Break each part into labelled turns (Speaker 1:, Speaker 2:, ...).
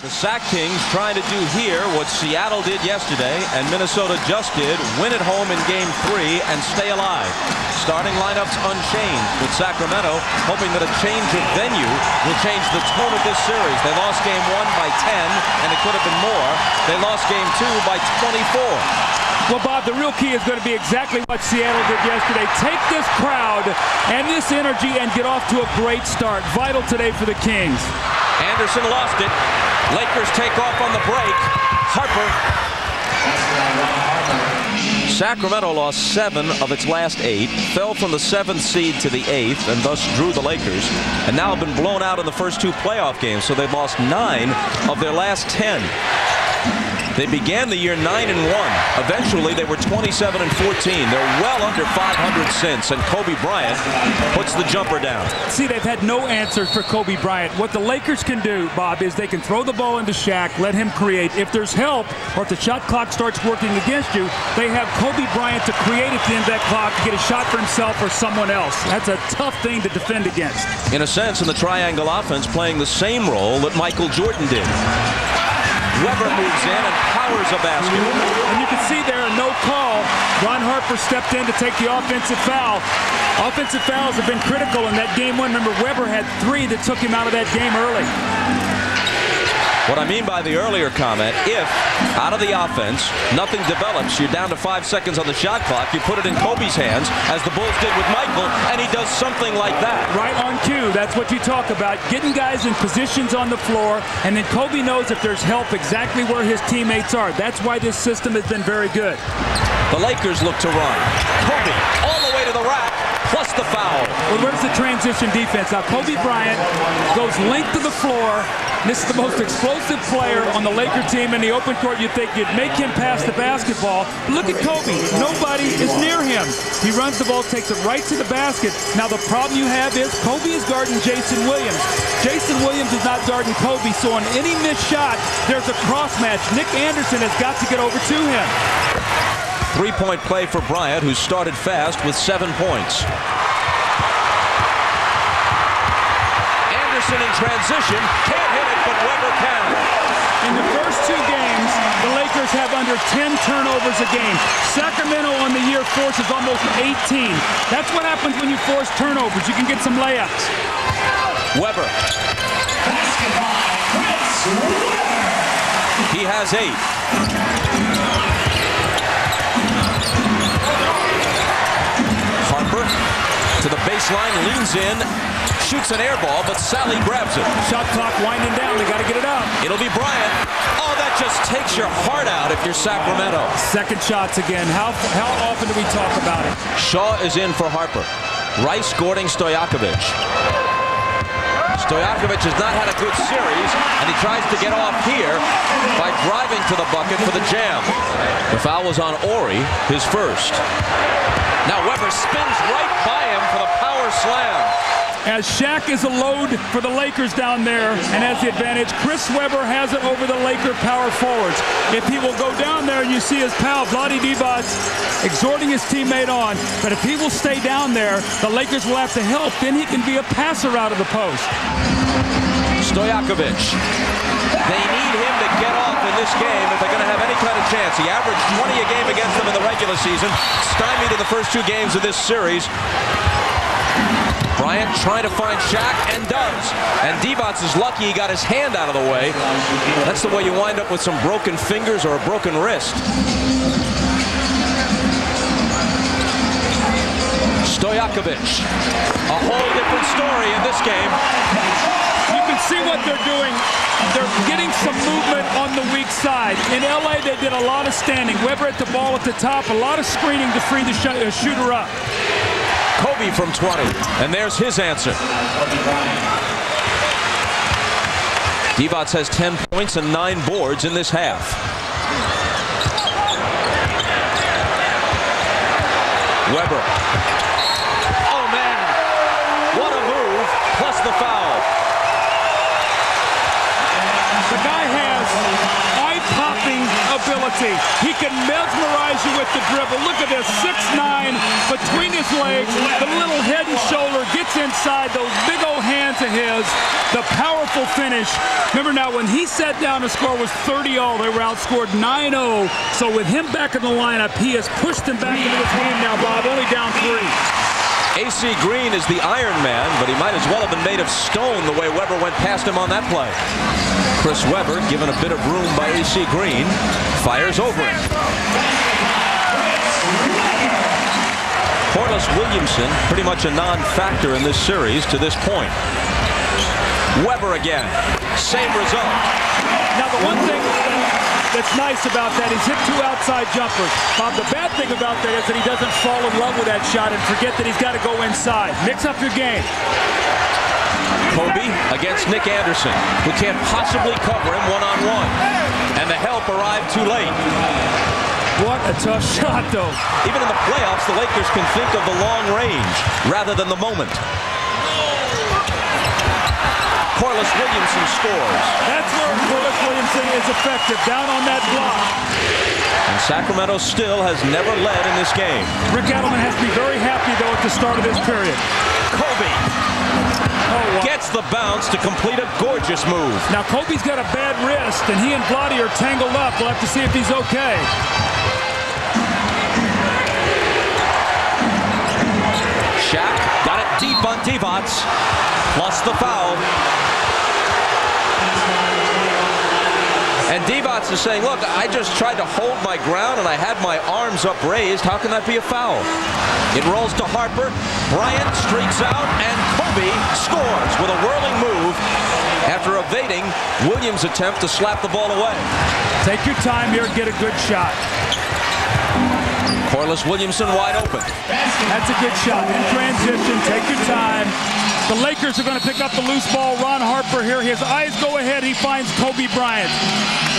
Speaker 1: The Sac Kings trying to do here what Seattle did yesterday and Minnesota just did, win at home in Game 3 and stay alive. Starting lineups unchanged, with Sacramento hoping that a change of venue will change the tone of this series. They lost Game 1 by 10, and it could have been more. They lost Game 2 by 24.
Speaker 2: Well, Bob, the real key is going to be exactly what Seattle did yesterday. Take this crowd and this energy and get off to a great start. Vital today for the Kings.
Speaker 1: Anderson lost it. Lakers take off on the break. Harper. Sacramento lost 7 of its last 8, fell from the 7th seed to the 8th, and thus drew the Lakers, and now have been blown out in the first 2 playoff games, so they've lost 9 of their last 10. They began the year 9-1. Eventually, they were 27-14. They're well under 500 since, and Kobe Bryant puts the jumper down.
Speaker 2: See, they've had no answers for Kobe Bryant. What the Lakers can do, Bob, is they can throw the ball into Shaq, let him create. If there's help, or if the shot clock starts working against you, they have Kobe Bryant to create at the end of that clock to get a shot for himself or someone else. That's a tough thing to defend against.
Speaker 1: In a sense, in the triangle offense, playing the same role that Michael Jordan did. Weber moves in and powers a basket.
Speaker 2: And you can see there a no call. Ron Harper stepped in to take the offensive foul. Offensive fouls have been critical in that Game 1. Remember, Weber had 3 that took him out of that game early.
Speaker 1: What I mean by the earlier comment, if out of the offense nothing develops, you're down to 5 seconds on the shot clock, you put it in Kobe's hands, as the Bulls did with Michael, and he does something like that.
Speaker 2: Right on cue. That's what you talk about. Getting guys in positions on the floor, and then Kobe knows if there's help exactly where his teammates are. That's why this system has been very good.
Speaker 1: The Lakers look to run. Kobe all the way to the rack, plus the foul.
Speaker 2: Well, where's the transition defense? Now, Kobe Bryant goes length to the floor. This is the most explosive player on the Laker team in the open court. You'd think you'd make him pass the basketball. Look at Kobe. Nobody is near him. He runs the ball, takes it right to the basket. Now, the problem you have is Kobe is guarding Jason Williams. Jason Williams is not guarding Kobe, so on any missed shot, there's a cross match. Nick Anderson has got to get over to him.
Speaker 1: 3-point play for Bryant, who started fast with 7 points. Anderson in transition, can't hit it, but Weber can.
Speaker 2: In the first 2 games, the Lakers have under 10 turnovers a game. Sacramento on the year forces almost 18. That's what happens when you force turnovers. You can get some layups.
Speaker 1: Weber. He has 8. Harper to the baseline, leans in, shoots an air ball, but Sally grabs it.
Speaker 2: Shot clock winding down. They got to get it out.
Speaker 1: It'll be Bryant. Oh, that just takes your heart out if you're Sacramento.
Speaker 2: Second shots again. How often do we talk about it?
Speaker 1: Shaw is in for Harper. Rice guarding Stojakovic. Stojakovic has not had a good series, and he tries to get off here by driving to the bucket for the jam. The foul was on Ori, his first. Now Weber spins right by him for the power slam.
Speaker 2: As Shaq is a load for the Lakers down there and has the advantage, Chris Webber has it over the Laker power forwards. If he will go down there, you see his pal, Vlade Divac, exhorting his teammate on. But if he will stay down there, the Lakers will have to help. Then he can be a passer out of the post.
Speaker 1: Stojakovic. They need him to get off in this game if they're going to have any kind of chance. He averaged 20 a game against them in the regular season, stymied in the first 2 games of this series. Bryant trying to find Shaq, and does. And Divac is lucky he got his hand out of the way. That's the way you wind up with some broken fingers or a broken wrist. Stojakovic. A whole different story in this game.
Speaker 2: You can see what they're doing. They're getting some movement on the weak side. In LA, they did a lot of standing. Weber at the ball at the top, a lot of screening to free the shooter up.
Speaker 1: Kobe from 20, and there's his answer. Divac has 10 points and 9 boards in this half. Weber. Oh, man. What a move, plus the foul.
Speaker 2: The guy has eye-popping ability. ability. He can mesmerize you with the dribble. Look at this, 6'9", between his legs, the little head and shoulder, gets inside those big old hands of his, the powerful finish. Remember now, when he sat down, the score was 30-all. They were outscored 9-0. So with him back in the lineup, he has pushed them back into this game now, Bob, only down 3.
Speaker 1: AC Green is the Iron Man, but he might as well have been made of stone the way Webber went past him on that play. Chris Webber, given a bit of room by AC Green, fires over him. Corliss Williamson, pretty much a non-factor in this series to this point. Webber again, same result.
Speaker 2: Now the one thing that's nice about that, he's hit 2 outside jumpers. Bob, the bad thing about that is that he doesn't fall in love with that shot and forget that he's got to go inside. Mix up your game.
Speaker 1: Kobe against Nick Anderson, who can't possibly cover him one-on-one. And the help arrived too late.
Speaker 2: What a tough shot, though.
Speaker 1: Even in the playoffs, the Lakers can think of the long range rather than the moment. Corliss Williamson scores.
Speaker 2: That's where Corliss Williamson is effective, down on that block.
Speaker 1: And Sacramento still has never led in this game.
Speaker 2: Rick Adelman has to be very happy, though, at the start of this period.
Speaker 1: Kobe gets the bounce to complete a gorgeous move.
Speaker 2: Now, Kobe's got a bad wrist, and he and Vlade are tangled up. We'll have to see if he's okay.
Speaker 1: Shaq got it deep on Divac, plus the foul. And Divac is saying, look, I just tried to hold my ground and I had my arms upraised. How can that be a foul? It rolls to Harper. Bryant streaks out and Kobe scores with a whirling move after evading Williams' attempt to slap the ball away.
Speaker 2: Take your time here and get a good shot.
Speaker 1: Corliss Williamson wide open.
Speaker 2: That's a good shot. In transition, take your time. The Lakers are going to pick up the loose ball. Ron Harper here. His eyes go ahead. He finds Kobe Bryant.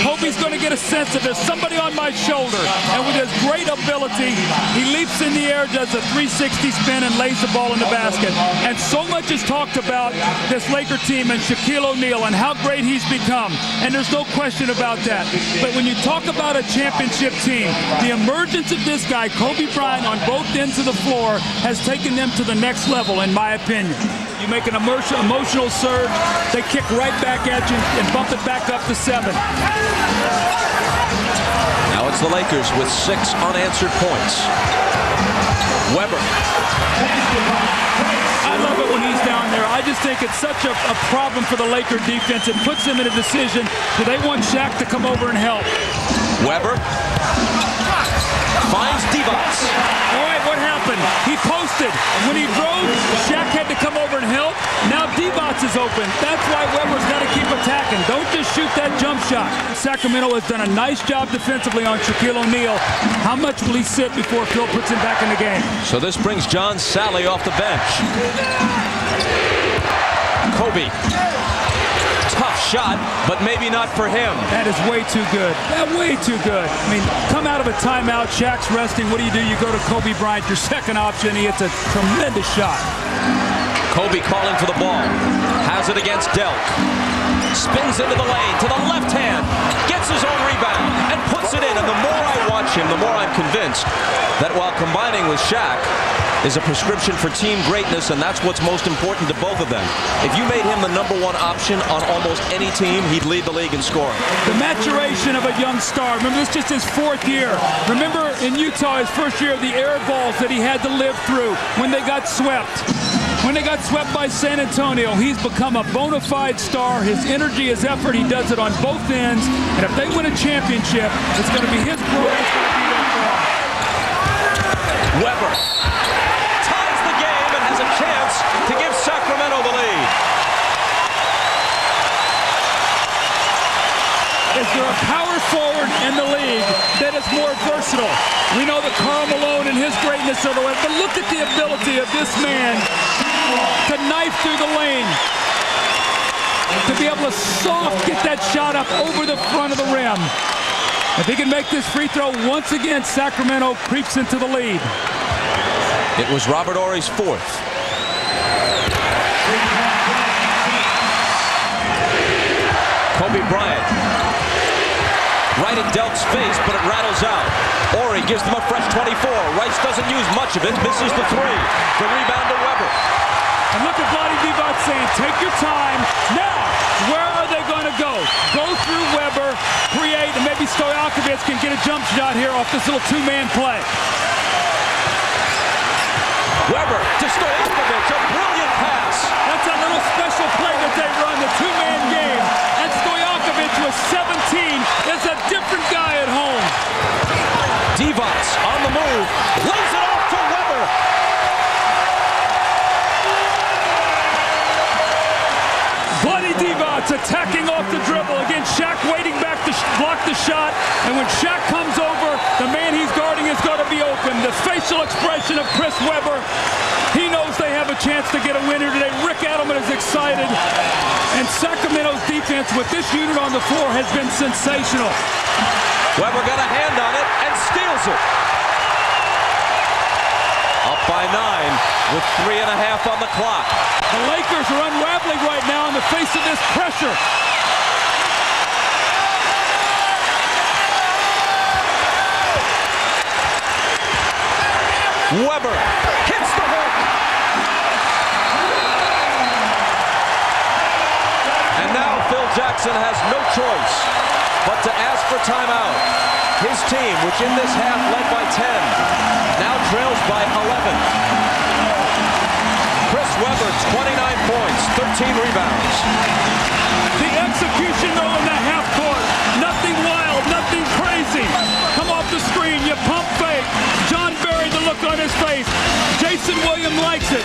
Speaker 2: Kobe's going to get a sense of there's somebody on my shoulder. And with his great ability, he leaps in the air, does a 360 spin, and lays the ball in the basket. And so much is talked about this Laker team and Shaquille O'Neal and how great he's become. And there's no question about that. But when you talk about a championship team, the emergence of this guy, Kobe Bryant, on both ends of the floor has taken them to the next level, in my opinion. You make an emotional surge, they kick right back at you and bump it back up to 7.
Speaker 1: Now it's the Lakers with 6 unanswered points. Webber.
Speaker 2: I love it when he's down there. I just think it's such a problem for the Laker defense. It puts them in a decision. Do they want Shaq to come over and help?
Speaker 1: Webber finds Divac.
Speaker 2: All right, what happened? He posted. When he drove, Shaq had to come over and help. Now Divac is open. That's why Webber's got to keep attacking. Don't just shoot that jump shot. Sacramento has done a nice job defensively on Shaquille O'Neal. How much will he sit before Phil puts him back in the game?
Speaker 1: So this brings John Salley off the bench. Kobe. Tough shot, but maybe not for him.
Speaker 2: That is way too good. Way too good. I mean, come out of a timeout, Shaq's resting. What do? You go to Kobe Bryant, your second option. He hits a tremendous shot.
Speaker 1: Kobe calling for the ball. Has it against Delk. Spins into the lane to the left hand. Gets his own rebound and puts it in. And the more I watch him, the more I'm convinced that while combining with Shaq is a prescription for team greatness, and that's what's most important to both of them. If you made him the #1 option on almost any team, he'd lead the league in scoring.
Speaker 2: The maturation of a young star. Remember, this is just his 4th year. Remember in Utah, his first year, the air balls that he had to live through when they got swept. When they got swept by San Antonio, he's become a bona fide star. His energy, his effort, he does it on both ends. And if they win a championship, it's going to be his bro. It's going to be their ball.
Speaker 1: Webber ties the game and has a chance to give Sacramento the lead.
Speaker 2: Is there a power forward in the league that is more versatile? We know that Karl Malone and his greatness are the way, but look at the ability of this man to knife through the lane, to be able to get that shot up over the front of the rim. If he can make this free throw once again, Sacramento creeps into the lead.
Speaker 1: It was Robert Horry's 4th. Kobe Bryant. Right at Delk's face, but it rattles out. Ori gives them a fresh 24. Rice doesn't use much of it, misses the three. The rebound to Weber.
Speaker 2: And look at Vlade Divac saying, take your time. Now, where are they going to go? Go through Weber, create, and maybe Stojakovic can get a jump shot here off this little two-man play.
Speaker 1: Weber to Stojakovic, a brilliant pass.
Speaker 2: That's a little special play that they run, the two-man game. And Stojakovic with 17 is a different guy at home.
Speaker 1: Divac on the move, lays it off for Weber.
Speaker 2: Vlade Divac attacking off the dribble. Again, Shaq waiting back to block the shot. And when Shaq comes over, the man he's guarding is going to be open. The facial expression of Chris Weber. He knows they have a chance to get a winner today. Rick Adelman is excited. And Sacramento's defense with this unit on the floor has been sensational.
Speaker 1: Weber got a hand on it and steals it. Up by 9 with 3.5 on the clock.
Speaker 2: The Lakers are unraveling right now in the face of this pressure.
Speaker 1: Weber hits the hook. And now Phil Jackson has no choice but to ask for timeout. His team, which in this half led by 10, now trails by 11. Chris Weber, 29 points, 13 rebounds.
Speaker 2: The execution though in the half court, nothing wild, nothing crazy. Come off the screen, you pump fake. John Barry, the look on his face. Jason Williams likes it.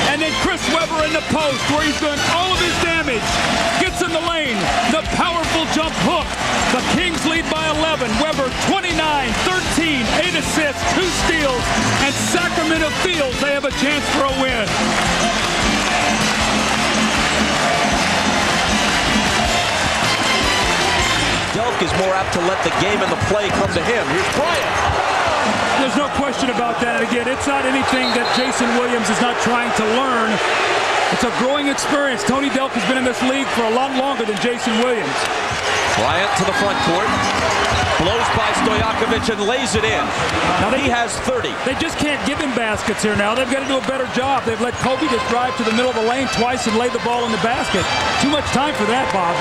Speaker 2: And then Chris Weber in the post where he's doing all of his damage. Gets in the lane, the powerful jump hook. The Kings lead by 11. Weber 29, 13, 8 assists, 2 steals, and Sacramento feels they have a chance for a win.
Speaker 1: Delk is more apt to let the game and the play come to him. Here's Bryant.
Speaker 2: There's no question about that. And again, it's not anything that Jason Williams is not trying to learn. It's a growing experience. Tony Delk has been in this league for a lot longer than Jason Williams.
Speaker 1: Bryant to the front court. Blows by Stojakovic and lays it in. Now he has 30.
Speaker 2: They just can't give him baskets here now. They've got to do a better job. They've let Kobe just drive to the middle of the lane twice and lay the ball in the basket. Too much time for that, Bob.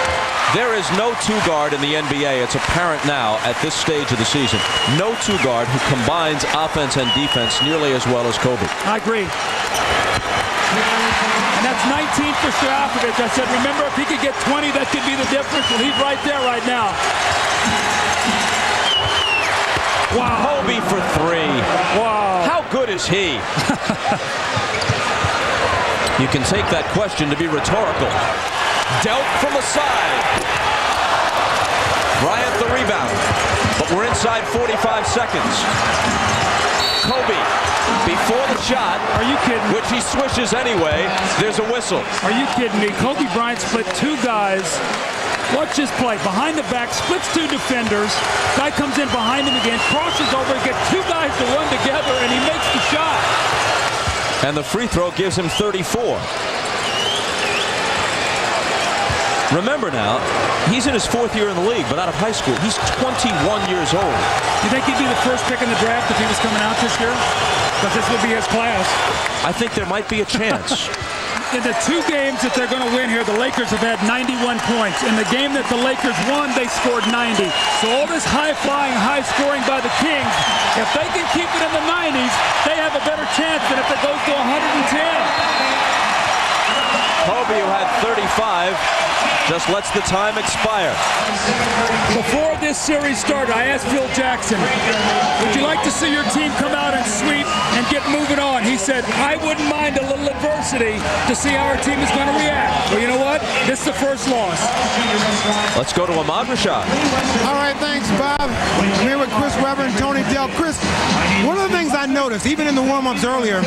Speaker 1: There is no two-guard in the NBA. It's apparent now at this stage of the season. No two-guard who combines offense and defense nearly as well as Kobe.
Speaker 2: I agree. And that's 19 for Stojakovic. I said, remember, if he could get 20, that could be the difference. Well, he's right there right now. Wow.
Speaker 1: Kobe for 3.
Speaker 2: Wow.
Speaker 1: How good is he? You can take that question to be rhetorical. Delk from the side. Bryant the rebound. But we're inside 45 seconds. Kobe before the shot.
Speaker 2: Are you kidding?
Speaker 1: Which he swishes anyway. There's a whistle.
Speaker 2: Are you kidding me? Kobe Bryant split 2 guys. Watch this play. Behind the back, splits 2 defenders. Guy comes in behind him again, crosses over, gets 2 guys to run together, and he makes the shot.
Speaker 1: And the free throw gives him 34. Remember now, he's in his 4th year in the league, but out of high school. He's 21 years old.
Speaker 2: You think he'd be the first pick in the draft if he was coming out this year? Because this would be his class.
Speaker 1: I think there might be a chance.
Speaker 2: In the 2 games that they're going to win here, the Lakers have had 91 points. In the game that the Lakers won, they scored 90. So all this high-flying, high-scoring by the Kings, if they can keep it in the 90s, they have a better chance than if it goes to 110.
Speaker 1: Kobe, who had 35, just lets the time expire.
Speaker 2: Before this series started, I asked Phil Jackson, would you like to see your team come out and sweep and get moving on? He said, I wouldn't mind a little adversity to see how our team is going to react. Well, you know what? This is the first loss.
Speaker 1: Let's go to Ahmad Rashad.
Speaker 3: All right, thanks, Bob. I'm here with Chris Weber and Tony Delk. Chris, one of the things I noticed, even in the warm-ups earlier,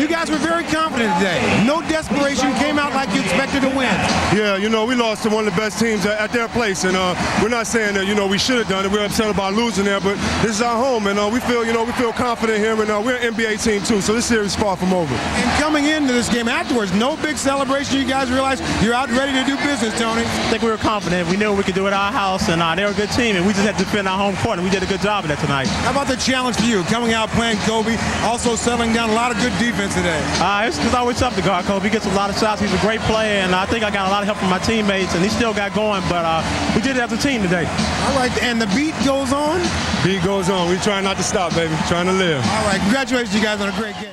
Speaker 3: you guys were very confident today. No desperation, came out like you expected to win.
Speaker 4: Yeah, you know, we lost to one of the best teams at their place, and we're not saying that, you know, we should have done it. We're upset about losing there, but this is our home, and we feel confident here, and we're an NBA team too, so this series is far from over.
Speaker 3: And coming into this game afterwards, no big celebration. You guys realize you're out ready to do business, Tony.
Speaker 5: I think we were confident. We knew we could do it at our house, and they were a good team, and we just had to defend our home court, and we did a good job of that tonight.
Speaker 3: How about the challenge for you, coming out playing Kobe, also settling down a lot of good defense today?
Speaker 5: It's always tough to guard Kobe. He gets a lot of shots. He's a great player, and I think I got a lot of help from my teammates, and he still got going, but we did it as a team today.
Speaker 3: All right, and the beat goes on?
Speaker 4: Beat goes on. We're trying not to stop, baby. Trying to live.
Speaker 3: All right, congratulations, you guys, on a great game.